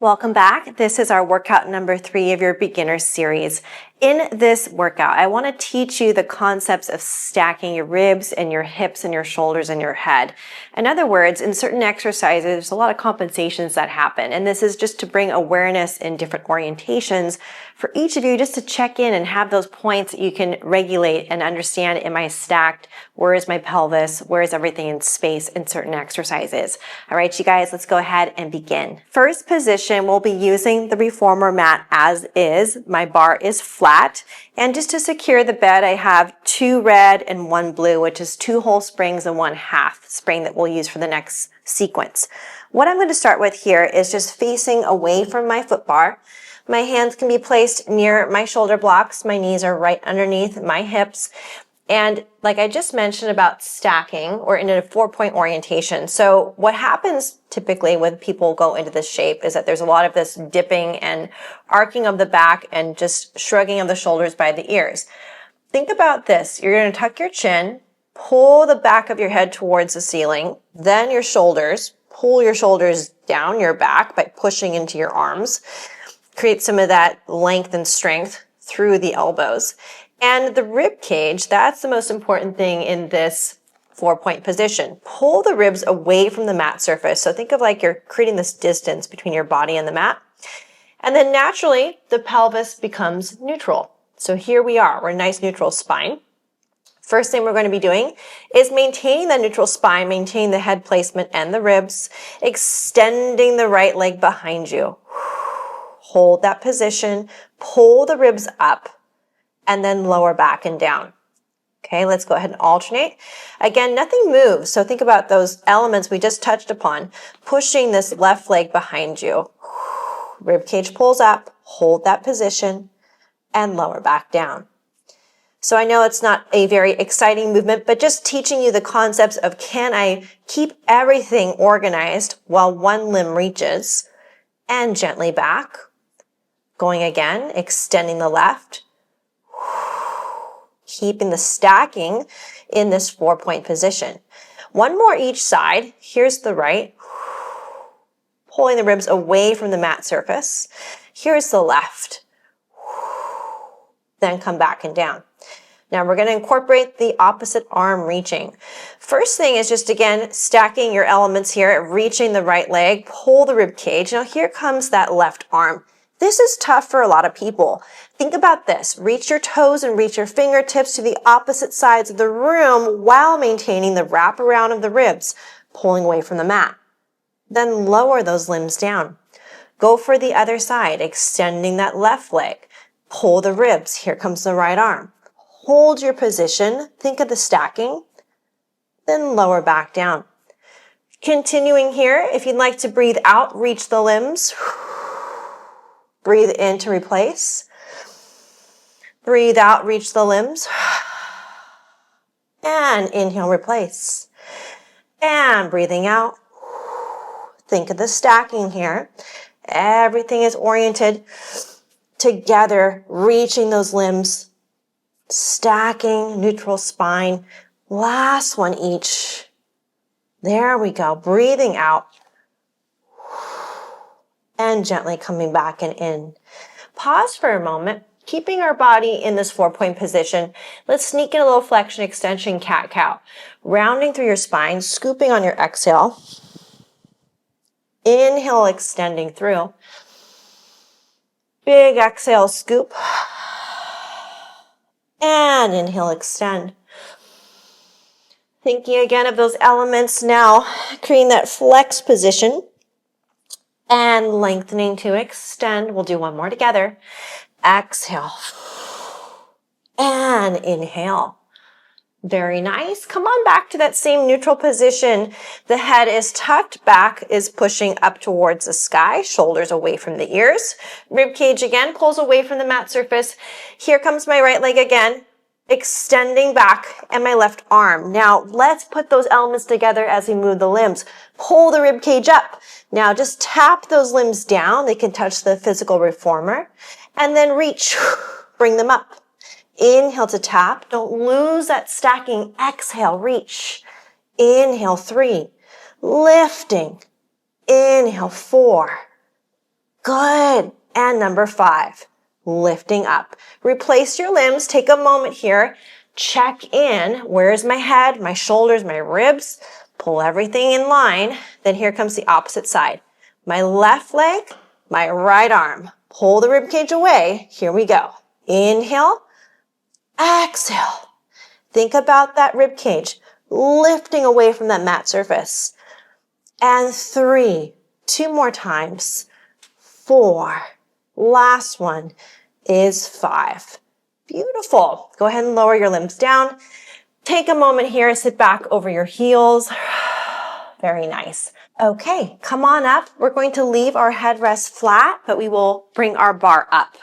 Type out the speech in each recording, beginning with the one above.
Welcome back. This is our workout number 3 of your beginner series. In this workout, I want to teach you the concepts of stacking your ribs and your hips and your shoulders and your head. In other words, in certain exercises, there's a lot of compensations that happen. And this is just to bring awareness in different orientations for each of you, just to check in and have those points that you can regulate and understand, am I stacked? Where is my pelvis? Where is everything in space in certain exercises? All right, you guys, let's go ahead and begin. First position, we'll be using the reformer mat as is. My bar is flat. And just to secure the bed, I have 2 red and 1 blue, which is 2 whole springs and 1 half spring that we'll use for the next sequence. What I'm going to start with here is just facing away from my foot bar. My hands can be placed near my shoulder blocks. My knees are right underneath my hips. And like I just mentioned about stacking, or in a 4-point orientation. So what happens typically when people go into this shape is that there's a lot of this dipping and arcing of the back and just shrugging of the shoulders by the ears. Think about this. You're going to tuck your chin, pull the back of your head towards the ceiling, then your shoulders, pull your shoulders down your back by pushing into your arms. Create some of that length and strength through the elbows. And the rib cage, that's the most important thing in this 4-point position. Pull the ribs away from the mat surface. So think of like you're creating this distance between your body and the mat. And then naturally, the pelvis becomes neutral. So here we are, we're a nice neutral spine. First thing we're going to be doing is maintaining the neutral spine, maintaining the head placement and the ribs, extending the right leg behind you. Hold that position, pull the ribs up, and then lower back and down. Okay, let's go ahead and alternate. Again, nothing moves. So think about those elements we just touched upon. Pushing this left leg behind you. Rib cage pulls up, hold that position, and lower back down. So I know it's not a very exciting movement, but just teaching you the concepts of, can I keep everything organized while one limb reaches, and gently back. Going again, extending the left. Keeping the stacking in this 4-point position. One more each side. Here's the right. Pulling the ribs away from the mat surface. Here's the left. Then come back and down. Now we're going to incorporate the opposite arm reaching. First thing is just, again, stacking your elements here, reaching the right leg, pull the rib cage. Now here comes that left arm. This is tough for a lot of people. Think about this. Reach your toes and reach your fingertips to the opposite sides of the room while maintaining the wraparound of the ribs, pulling away from the mat. Then lower those limbs down. Go for the other side, extending that left leg. Pull the ribs. Here comes the right arm. Hold your position. Think of the stacking. Then lower back down. Continuing here, if you'd like to breathe out, reach the limbs. Breathe in to replace. Breathe out, reach the limbs. And inhale, replace. And breathing out. Think of the stacking here. Everything is oriented together, reaching those limbs. Stacking, neutral spine. Last one each. There we go. Breathing out. And gently coming back and in. Pause for a moment, keeping our body in this 4-point position. Let's sneak in a little flexion, extension, cat-cow. Rounding through your spine, scooping on your exhale. Inhale, extending through. Big exhale, scoop. And inhale, extend. Thinking again of those elements now, creating that flex position. And lengthening to extend. We'll do one more together. Exhale. And inhale. Very nice. Come on back to that same neutral position. The head is tucked back, is pushing up towards the sky. Shoulders away from the ears. Rib cage again pulls away from the mat surface. Here comes my right leg again. Extending back, and my left arm. Now let's put those elements together as we move the limbs. Pull the rib cage up. Now just tap those limbs down. They can touch the physical reformer. And then reach. Bring them up. Inhale to tap. Don't lose that stacking. Exhale, reach. Inhale, 3. Lifting. Inhale, 4. Good. And number 5, lifting up. Replace your limbs. Take a moment here. Check in. Where's my head, my shoulders, my ribs? Pull everything in line. Then here comes the opposite side. My left leg, my right arm. Pull the rib cage away. Here we go. Inhale. Exhale. Think about that rib cage lifting away from that mat surface. And 3, 2 more times. 4, last one is 5. Beautiful. Go ahead and lower your limbs down. Take a moment here, sit back over your heels. Very nice. Okay, come on up. We're going to leave our headrest flat, but we will bring our bar up.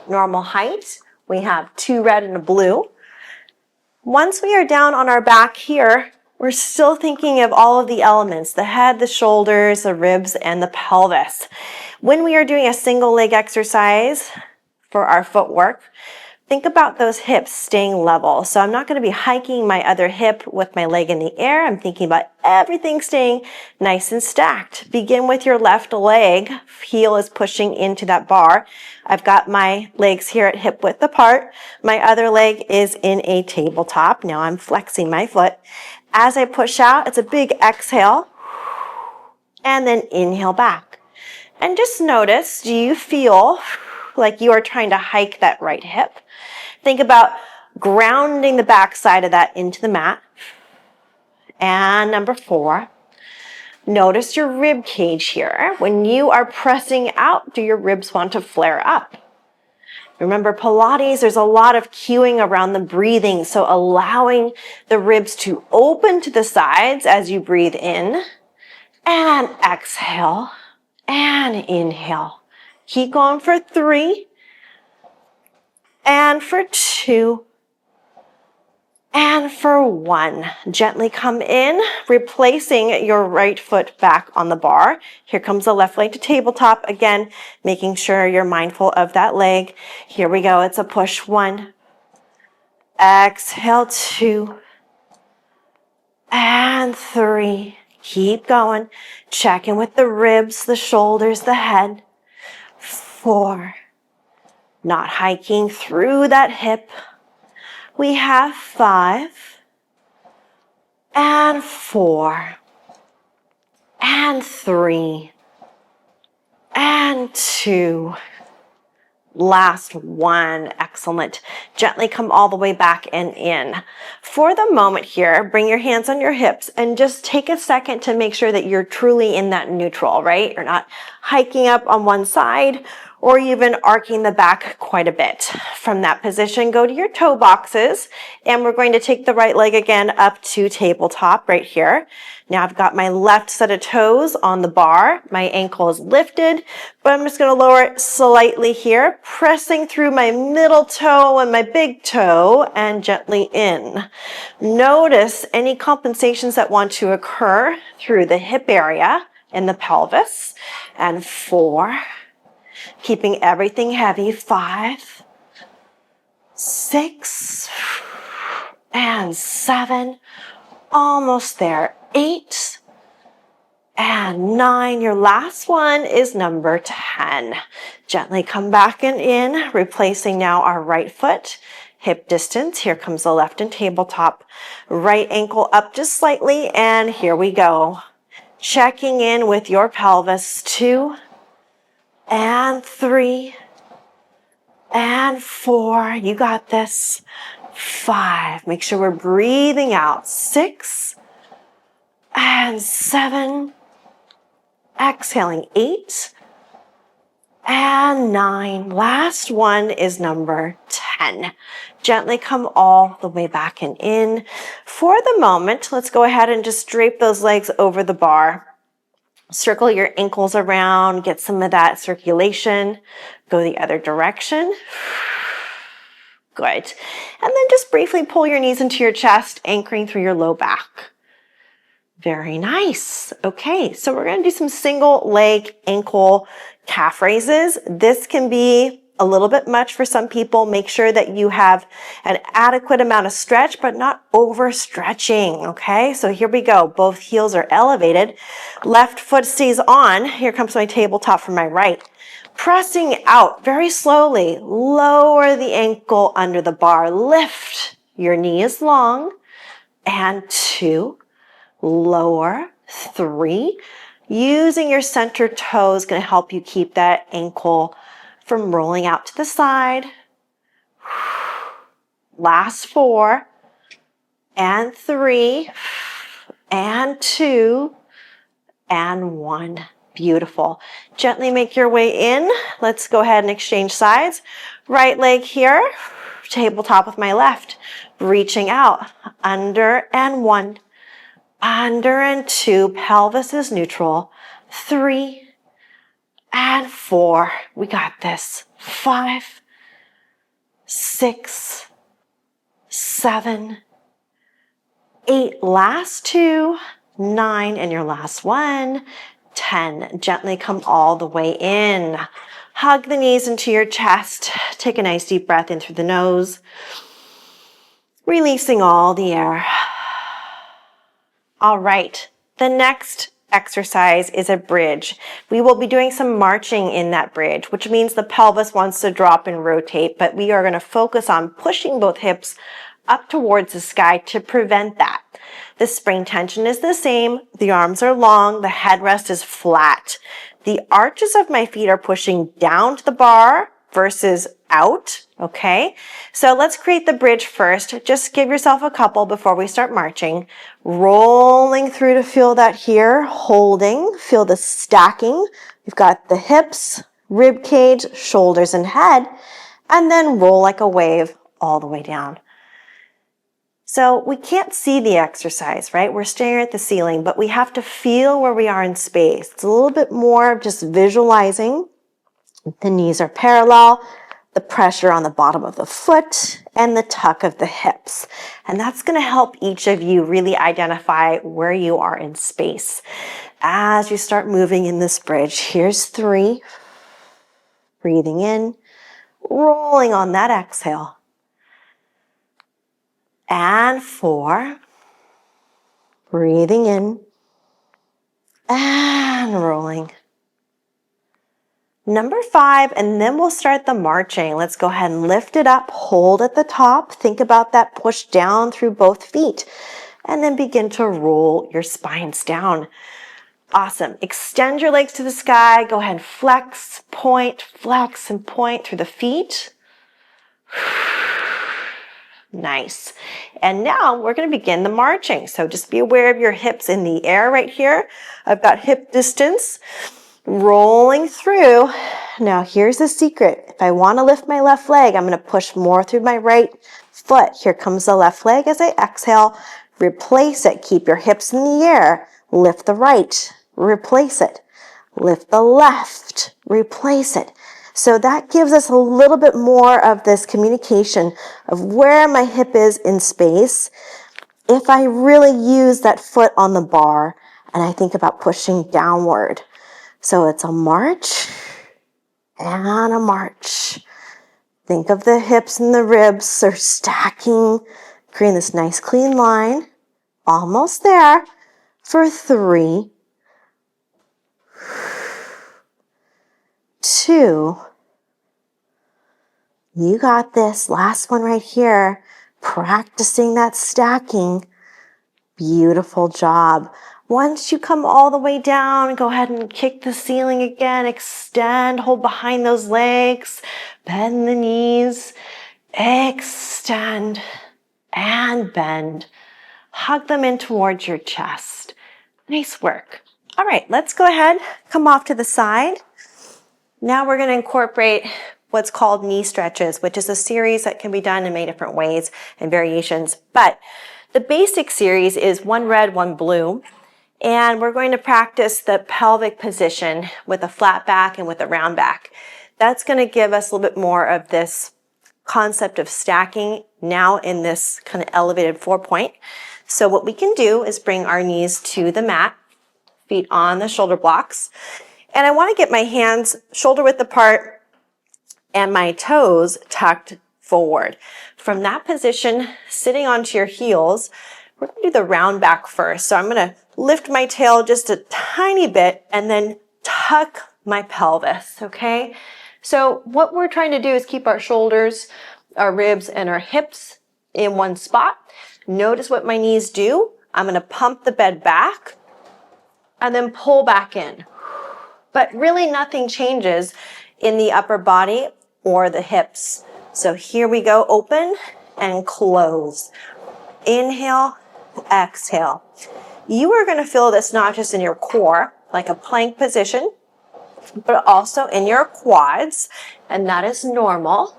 Normal height. We have 2 red and a blue. Once we are down on our back here, we're still thinking of all of the elements, the head, the shoulders, the ribs, and the pelvis. When we are doing a single leg exercise for our footwork, think about those hips staying level. So I'm not going to be hiking my other hip with my leg in the air. I'm thinking about everything staying nice and stacked. Begin with your left leg. Heel is pushing into that bar. I've got my legs here at hip width apart. My other leg is in a tabletop. Now I'm flexing my foot. As I push out, it's a big exhale. And then inhale back. And just notice, do you feel like you are trying to hike that right hip? Think about grounding the back side of that into the mat. And number 4, notice your rib cage here. When you are pressing out, do your ribs want to flare up? Remember, Pilates, there's a lot of cueing around the breathing, so allowing the ribs to open to the sides as you breathe in, and exhale, and inhale. Keep going for 3, and for 2, and for 1. Gently come in, replacing your right foot back on the bar. Here comes the left leg to tabletop. Again, making sure you're mindful of that leg. Here we go. It's a push. 1. Exhale. 2. And 3. Keep going. Check in with the ribs, the shoulders, the head. 4. Not hiking through that hip. We have 5, and 4, and 3, and 2. Last 1. Excellent. Gently come all the way back and in. For the moment here, bring your hands on your hips and just take a second to make sure that you're truly in that neutral, right? You're not hiking up on one side or even arcing the back quite a bit. From that position, go to your toe boxes, and we're going to take the right leg again up to tabletop right here. Now I've got my left set of toes on the bar. My ankle is lifted, but I'm just going to lower it slightly here, pressing through my middle toe and my big toe and gently in. Notice any compensations that want to occur through the hip area and the pelvis. And 4. Keeping everything heavy. 5, 6, and 7. Almost there. 8 and 9. Your last one is number 10. Gently come back and in, replacing now our right foot. Hip distance. Here comes the left and tabletop. Right ankle up just slightly, and here we go. Checking in with your pelvis. 2 and 3 and 4. You got this. 5. Make sure we're breathing out. 6 and 7. Exhaling. 8 and 9. Last one is number 10. Gently come all the way back and in. For the moment, let's go ahead and just drape those legs over the bar. Circle your ankles around, get some of that circulation. Go the other direction. Good. And then just briefly pull your knees into your chest, anchoring through your low back. Very nice. Okay, so we're going to do some single leg ankle calf raises. This can be a little bit much for some people. Make sure that you have an adequate amount of stretch, but not overstretching, okay? So here we go. Both heels are elevated. Left foot stays on. Here comes my tabletop from my right. Pressing out very slowly. Lower the ankle under the bar. Lift. Your knee is long. And 2. Lower. 3. Using your center toe is going to help you keep that ankle from rolling out to the side. Last 4. And 3. And 2. And 1. Beautiful. Gently make your way in. Let's go ahead and exchange sides. Right leg here, tabletop with my left. Reaching out, under and 1, under and 2, pelvis is neutral. 3 and 4. We got this. 5, 6, 7, 8. Last 2, 9, and your last 1. 10. Gently come all the way in. Hug the knees into your chest. Take a nice deep breath in through the nose. Releasing all the air. All right. The next exercise is a bridge. We will be doing some marching in that bridge, which means the pelvis wants to drop and rotate, but we are going to focus on pushing both hips up towards the sky to prevent that. The spring tension is the same. The arms are long. The headrest is flat. The arches of my feet are pushing down to the bar versus out, okay? So let's create the bridge first. Just give yourself a couple before we start marching. Rolling through to feel that here. Holding. Feel the stacking. You've got the hips, rib cage, shoulders, and head. And then roll like a wave all the way down. So we can't see the exercise, right? We're staring at the ceiling, but we have to feel where we are in space. It's a little bit more of just visualizing. The knees are parallel, the pressure on the bottom of the foot, and the tuck of the hips. And that's going to help each of you really identify where you are in space. As you start moving in this bridge, here's 3. Breathing in, rolling on that exhale. And 4, breathing in, and rolling. Number 5, and then we'll start the marching. Let's go ahead and lift it up, hold at the top. Think about that push down through both feet, and then begin to roll your spines down. Awesome. Extend your legs to the sky. Go ahead and flex, and point through the feet. Nice. And now we're going to begin the marching. So just be aware of your hips in the air right here. I've got hip distance rolling through. Now here's the secret. If I want to lift my left leg, I'm going to push more through my right foot. Here comes the left leg as I exhale. Replace it. Keep your hips in the air. Lift the right. Replace it. Lift the left. Replace it. So that gives us a little bit more of this communication of where my hip is in space. If I really use that foot on the bar and I think about pushing downward. So it's a march and a march. Think of the hips and the ribs are stacking, creating this nice clean line. Almost there for 3, 2, you got this. Last one right here. Practicing that stacking. Beautiful job. Once you come all the way down, go ahead and kick the ceiling again. Extend, hold behind those legs. Bend the knees. Extend and bend. Hug them in towards your chest. Nice work. All right, let's go ahead. Come off to the side. Now we're going to incorporate what's called knee stretches, which is a series that can be done in many different ways and variations. But the basic series is 1 red, 1 blue. And we're going to practice the pelvic position with a flat back and with a round back. That's going to give us a little bit more of this concept of stacking now in this kind of elevated 4-point. So what we can do is bring our knees to the mat, feet on the shoulder blocks. And I want to get my hands shoulder width apart and my toes tucked forward. From that position, sitting onto your heels, we're gonna do the round back first. So I'm gonna lift my tail just a tiny bit and then tuck my pelvis, okay? So what we're trying to do is keep our shoulders, our ribs, and our hips in one spot. Notice what my knees do. I'm gonna pump the bed back and then pull back in. But really nothing changes in the upper body or the hips. So here we go, open and close. Inhale, exhale. You are gonna feel this not just in your core, like a plank position, but also in your quads, and that is normal.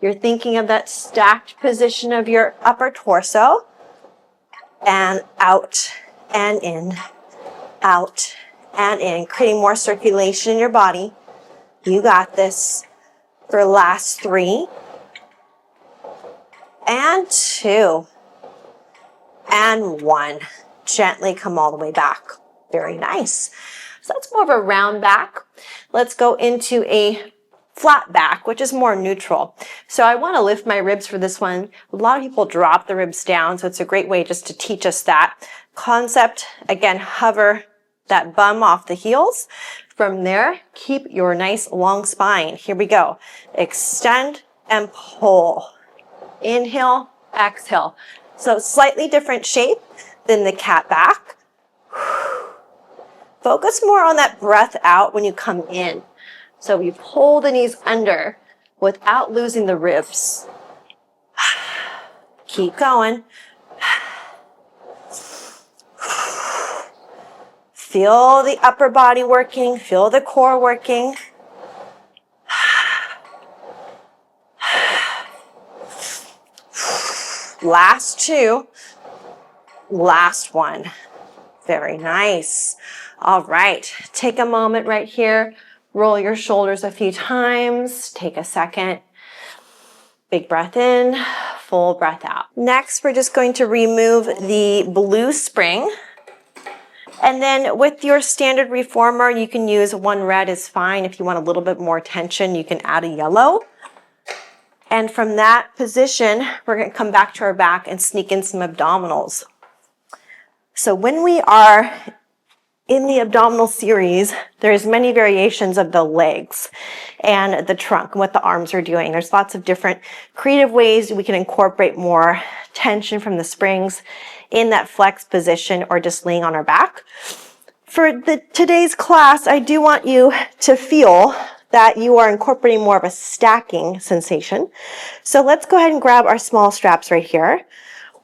You're thinking of that stacked position of your upper torso, and out and in, out and in, creating more circulation in your body. You got this. For last 3, and 2, and 1. Gently come all the way back. Very nice. So that's more of a round back. Let's go into a flat back, which is more neutral. So I want to lift my ribs for this one. A lot of people drop the ribs down, so it's a great way just to teach us that concept. Again, hover that bum off the heels. From there, keep your nice long spine. Here we go. Extend and pull. Inhale, exhale. So slightly different shape than the cat back. Focus more on that breath out when you come in. So we pull the knees under without losing the ribs. Keep going. Feel the upper body working, feel the core working. Last 2, last 1. Very nice. All right, take a moment right here. Roll your shoulders a few times. Take a second. Big breath in, full breath out. Next, we're just going to remove the blue spring. And then with your standard reformer, you can use 1 red is fine. If you want a little bit more tension, you can add a yellow. And from that position, we're gonna come back to our back and sneak in some abdominals. So when we are in the abdominal series, there's many variations of the legs and the trunk and what the arms are doing. There's lots of different creative ways we can incorporate more tension from the springs in that flex position or just laying on our back. For today's class, I do want you to feel that you are incorporating more of a stacking sensation. So let's go ahead and grab our small straps right here.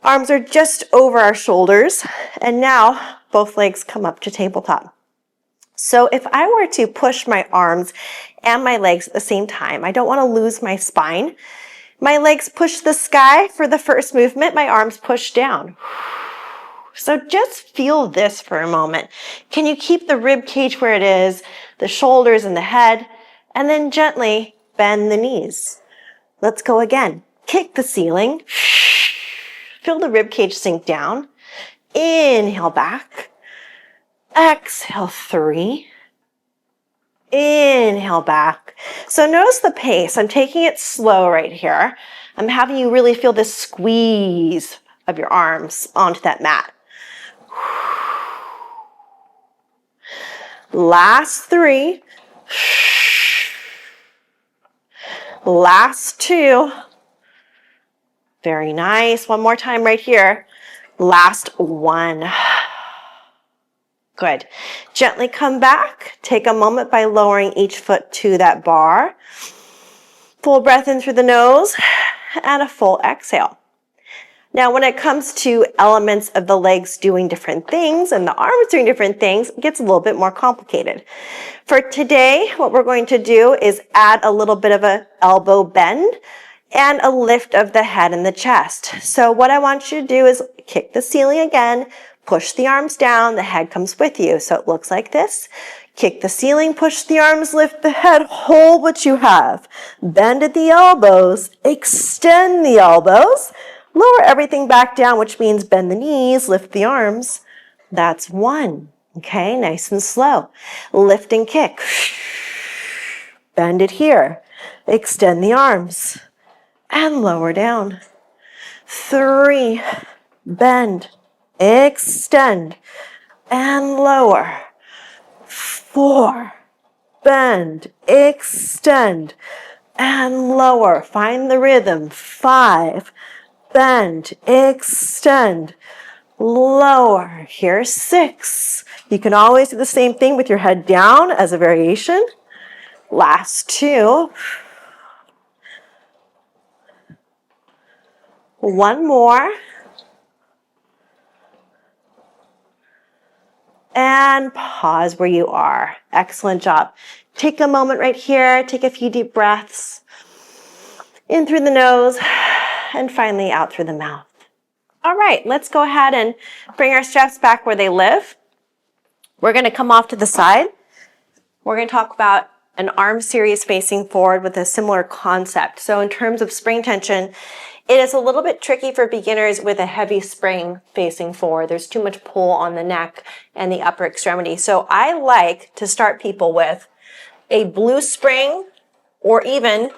Arms are just over our shoulders, and now both legs come up to tabletop. So if I were to push my arms and my legs at the same time, I don't want to lose my spine. My legs push the sky for the first movement, my arms push down. So just feel this for a moment. Can you keep the rib cage where it is, the shoulders and the head, and then gently bend the knees. Let's go again. Kick the ceiling. Feel the rib cage sink down. Inhale back. Exhale 3. Inhale back. So notice the pace. I'm taking it slow right here. I'm having you really feel this squeeze of your arms onto that mat. Last 3. Last 2. Very nice. One more time right here. Last 1. Good. Gently come back. Take a moment by lowering each foot to that bar. Full breath in through the nose and a full exhale. Now, when it comes to elements of the legs doing different things and the arms doing different things, it gets a little bit more complicated. For today, what we're going to do is add a little bit of an elbow bend and a lift of the head and the chest. So what I want you to do is kick the ceiling again, push the arms down, the head comes with you. So it looks like this. Kick the ceiling, push the arms, lift the head, hold what you have. Bend at the elbows, extend the elbows, lower everything back down, which means bend the knees, lift the arms. That's 1. Okay, nice and slow. Lift and kick. bend it here. Extend the arms and lower down. 3, bend, extend, and lower. 4, bend, extend, and lower. Find the rhythm. 5, bend, extend, lower. Here's 6. You can always do the same thing with your head down as a variation. Last 2. 1 more. And pause where you are. Excellent job. Take a moment right here. Take a few deep breaths. In through the nose and finally out through the mouth. All right, let's go ahead and bring our straps back where they live. We're going to come off to the side. We're going to talk about an arm series facing forward with a similar concept. So in terms of spring tension, it is a little bit tricky for beginners with a heavy spring facing forward. There's too much pull on the neck and the upper extremity. So I like to start people with a blue spring or even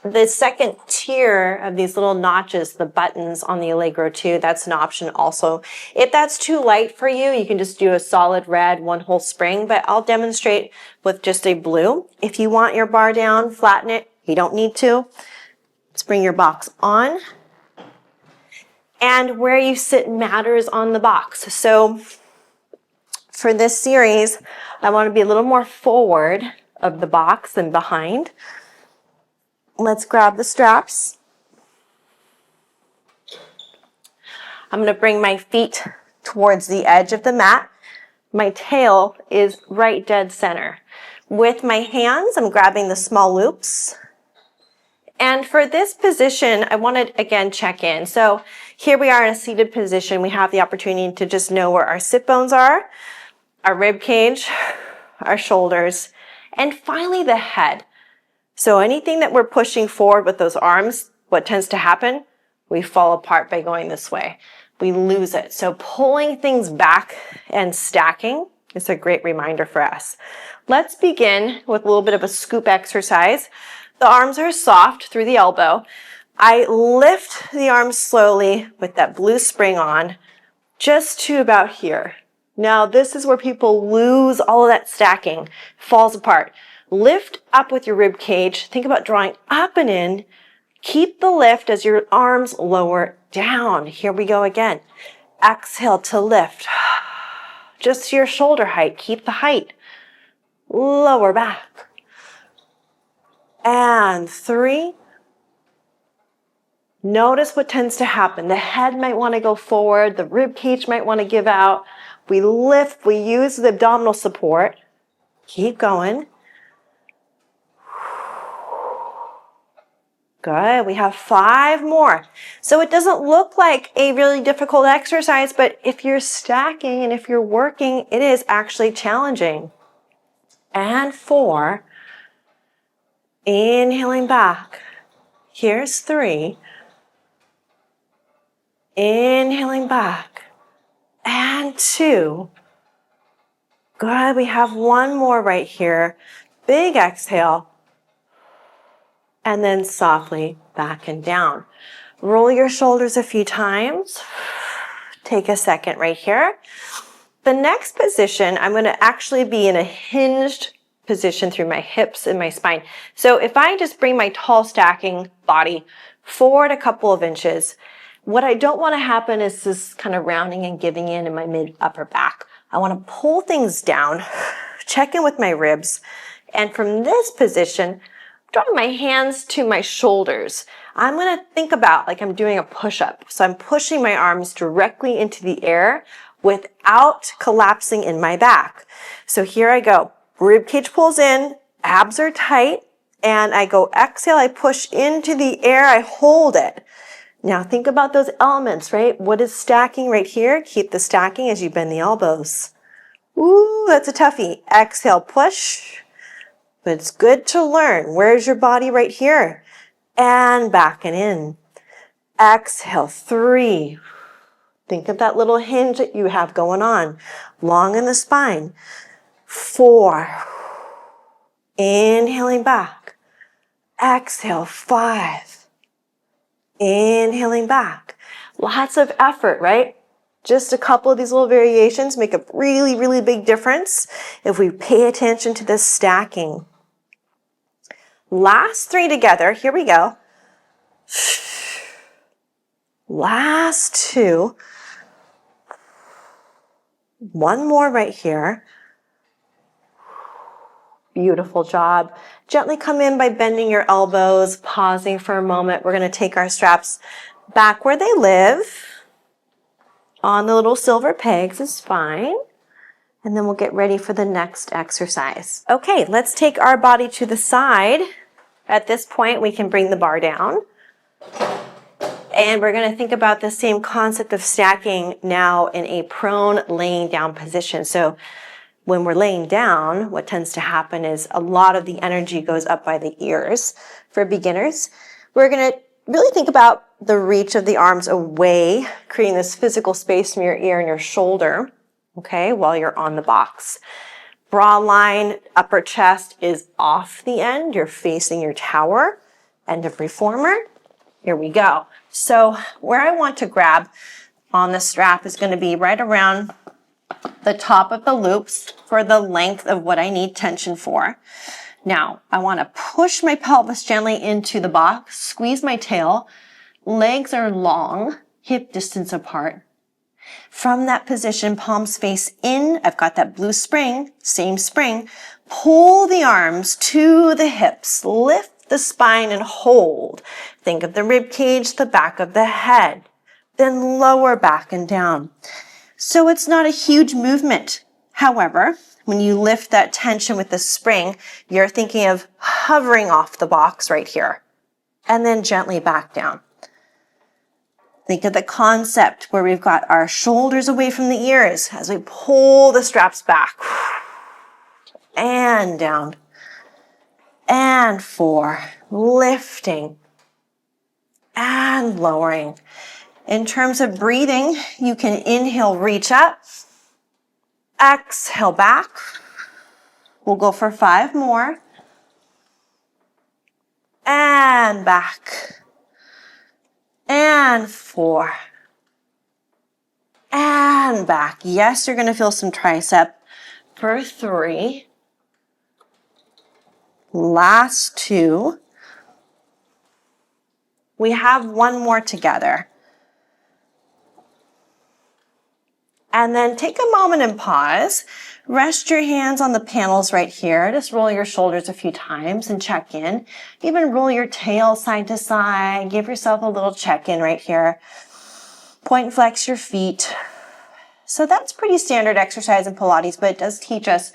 the second tier of these little notches, the buttons on the Allegro 2, that's an option also. If that's too light for you, you can just do a solid red, one whole spring, but I'll demonstrate with just a blue. If you want your bar down, flatten it. You don't need to. Let's bring your box on. And where you sit matters on the box. So for this series, I want to be a little more forward of the box than behind. Let's grab the straps. I'm going to bring my feet towards the edge of the mat. My tail is right dead center. With my hands, I'm grabbing the small loops. And for this position, I want to again check in. So here we are in a seated position. We have the opportunity to just know where our sit bones are, our rib cage, our shoulders, and finally the head. So anything that we're pushing forward with those arms, what tends to happen? We fall apart by going this way. We lose it. So pulling things back and stacking is a great reminder for us. Let's begin with a little bit of a scoop exercise. The arms are soft through the elbow. I lift the arms slowly with that blue spring on, just to about here. Now this is where people lose all of that stacking, falls apart. Lift up with your rib cage. Think about drawing up and in. Keep the lift as your arms lower down. Here we go again. Exhale to lift. Just to your shoulder height. Keep the height. Lower back. And 3. Notice what tends to happen. The head might want to go forward. The rib cage might want to give out. We lift. We use the abdominal support. Keep going. Good. We have 5 more. So it doesn't look like a really difficult exercise, but if you're stacking and if you're working, it is actually challenging. And 4. Inhaling back. Here's 3. Inhaling back. And 2. Good. We have 1 more right here. Big exhale. And then softly back and down. Roll your shoulders a few times. Take a second right here. The next position, I'm going to actually be in a hinged position through my hips and my spine. So if I just bring my tall stacking body forward a couple of inches, what I don't want to happen is this kind of rounding and giving in my mid-upper back. I want to pull things down, check in with my ribs, and from this position, drawing my hands to my shoulders. I'm going to think about like I'm doing a push-up. So I'm pushing my arms directly into the air without collapsing in my back. So here I go. Rib cage pulls in, abs are tight, and I go exhale, I push into the air, I hold it. Now think about those elements, right? What is stacking right here? Keep the stacking as you bend the elbows. Ooh, that's a toughie. Exhale, push. But it's good to learn. Where's your body right here? And back and in. Exhale, 3. Think of that little hinge that you have going on. Long in the spine. 4. Inhaling back. Exhale, 5. Inhaling back. Lots of effort, right? Just a couple of these little variations make a really, really big difference if we pay attention to this stacking. Last 3 together. Here we go. Last 2. One more right here. Beautiful job. Gently come in by bending your elbows, pausing for a moment. We're going to take our straps back where they live. On the little silver pegs is fine. And then we'll get ready for the next exercise. Okay, let's take our body to the side. At this point, we can bring the bar down. And we're going to think about the same concept of stacking now in a prone laying down position. So when we're laying down, what tends to happen is a lot of the energy goes up by the ears. For beginners, we're going to really think about the reach of the arms away, creating this physical space from your ear and your shoulder, okay, while you're on the box. Bra line, upper chest is off the end. You're facing your tower, end of reformer. Here we go. So where I want to grab on the strap is going to be right around the top of the loops for the length of what I need tension for. Now, I want to push my pelvis gently into the box, squeeze my tail, legs are long, hip distance apart. From that position, palms face in, I've got that blue spring, same spring, pull the arms to the hips, lift the spine and hold. Think of the rib cage, the back of the head, then lower back and down. So it's not a huge movement. However, when you lift that tension with the spring, you're thinking of hovering off the box right here and then gently back down. Think of the concept where we've got our shoulders away from the ears as we pull the straps back and down and 4, lifting and lowering. In terms of breathing, you can inhale, reach up, exhale back. We'll go for 5 more. And back. And 4. And back. Yes, you're going to feel some tricep for 3. Last 2. We have 1 more together. And then take a moment and pause. Rest your hands on the panels right here. Just roll your shoulders a few times and check in. Even roll your tail side to side. Give yourself a little check-in right here. Point and flex your feet. So that's pretty standard exercise in Pilates, but it does teach us,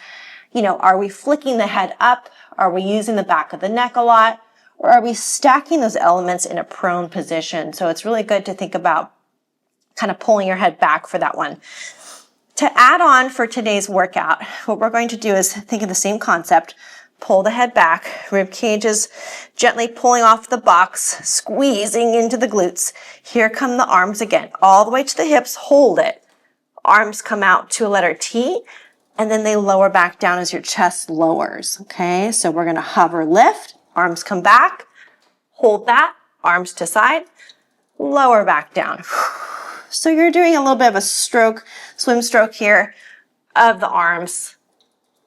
are we flicking the head up? Are we using the back of the neck a lot? Or are we stacking those elements in a prone position? So it's really good to think about kind of pulling your head back for that one. To add on for today's workout, what we're going to do is think of the same concept. Pull the head back, rib cages gently pulling off the box, squeezing into the glutes. Here come the arms again, all the way to the hips, hold it. Arms come out to a letter T, and then they lower back down as your chest lowers, okay? So we're gonna hover, lift, arms come back, hold that, arms to side, lower back down. So you're doing a little bit of a stroke, swim stroke here of the arms.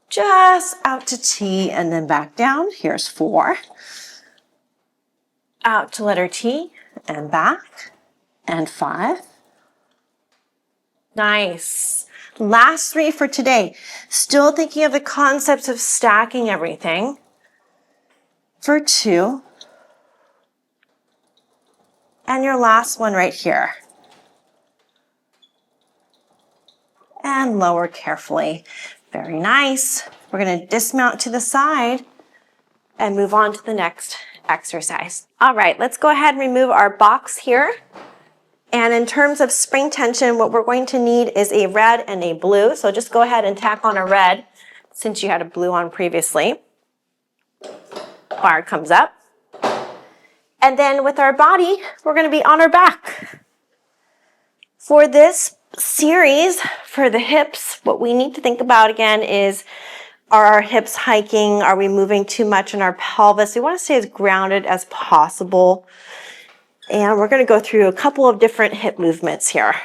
Just out to T and then back down. Here's 4. Out to letter T and back. And 5. Nice. Last 3 for today. Still thinking of the concepts of stacking everything. For 2. And your last one right here. And lower carefully. Very nice. We're going to dismount to the side and move on to the next exercise. All right, let's go ahead and remove our box here. And in terms of spring tension, what we're going to need is a red and a blue. So just go ahead and tack on a red since you had a blue on previously. Bar comes up. And then with our body, we're going to be on our back. For this series, for the hips, what we need to think about again is Are our hips hiking? Are we moving too much in our pelvis? We want to stay as grounded as possible. And we're going to go through a couple of different hip movements here.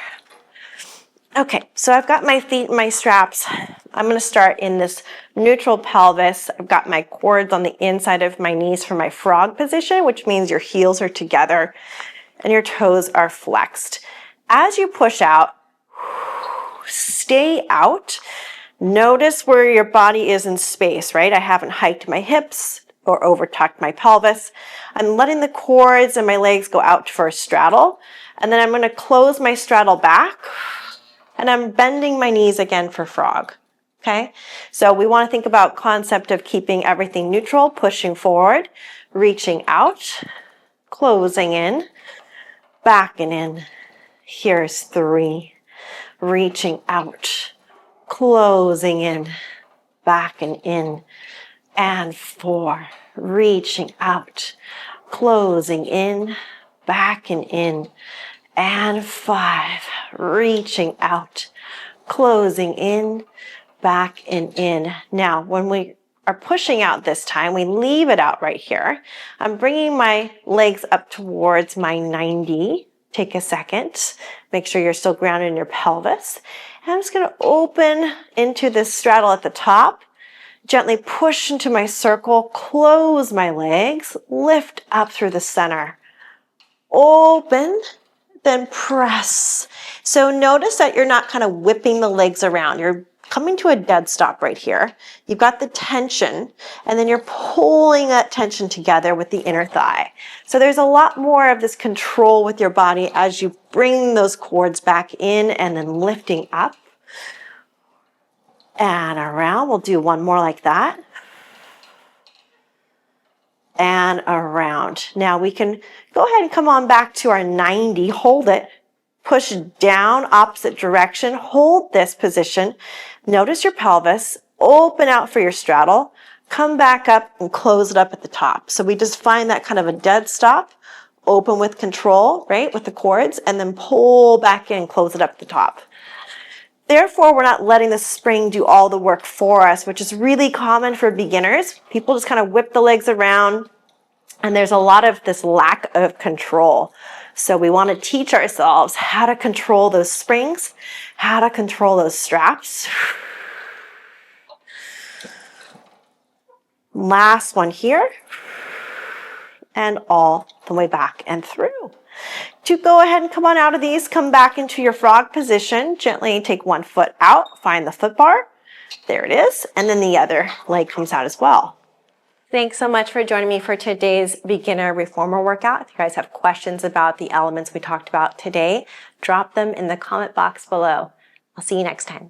Okay, so I've got my feet in my straps. I'm going to start in this neutral pelvis. I've got my cords on the inside of my knees for my frog position, which means your heels are together and your toes are flexed. As you push out, stay out. Notice where your body is in space, right? I haven't hiked my hips or over tucked my pelvis. I'm letting the cords and my legs go out for a straddle. And then I'm going to close my straddle back. And I'm bending my knees again for frog, okay? So we want to think about concept of keeping everything neutral, pushing forward, reaching out, closing in, back and in. Here's 3, reaching out, closing in, back and in, and 4, reaching out, closing in, back and in, and 5, reaching out, closing in, back and in. Now, when we are pushing out this time, we leave it out right here. I'm bringing my legs up towards my 90. Take a second. Make sure you're still grounded in your pelvis. And I'm just going to open into this straddle at the top. Gently push into my circle, close my legs, lift up through the center. Open. Then press. So notice that you're not kind of whipping the legs around. You're coming to a dead stop right here. You've got the tension, and then you're pulling that tension together with the inner thigh. So there's a lot more of this control with your body as you bring those cords back in and then lifting up and around. We'll do one more like that. And around. Now we can go ahead and come on back to our 90. Hold it. Push down, opposite direction. Hold this position. Notice your pelvis. Open out for your straddle. Come back up and close it up at the top. So we just find that kind of a dead stop. Open with control, right, with the cords, and then pull back in, close it up at the top. Therefore, we're not letting the spring do all the work for us, which is really common for beginners. People just kind of whip the legs around, and there's a lot of this lack of control. So we want to teach ourselves how to control those springs, how to control those straps. Last one here, and all the way back and through. To go ahead and come on out of these, come back into your frog position. Gently take one foot out, find the foot bar. There it is. And then the other leg comes out as well. Thanks so much for joining me for today's beginner reformer workout. If you guys have questions about the elements we talked about today, drop them in the comment box below. I'll see you next time.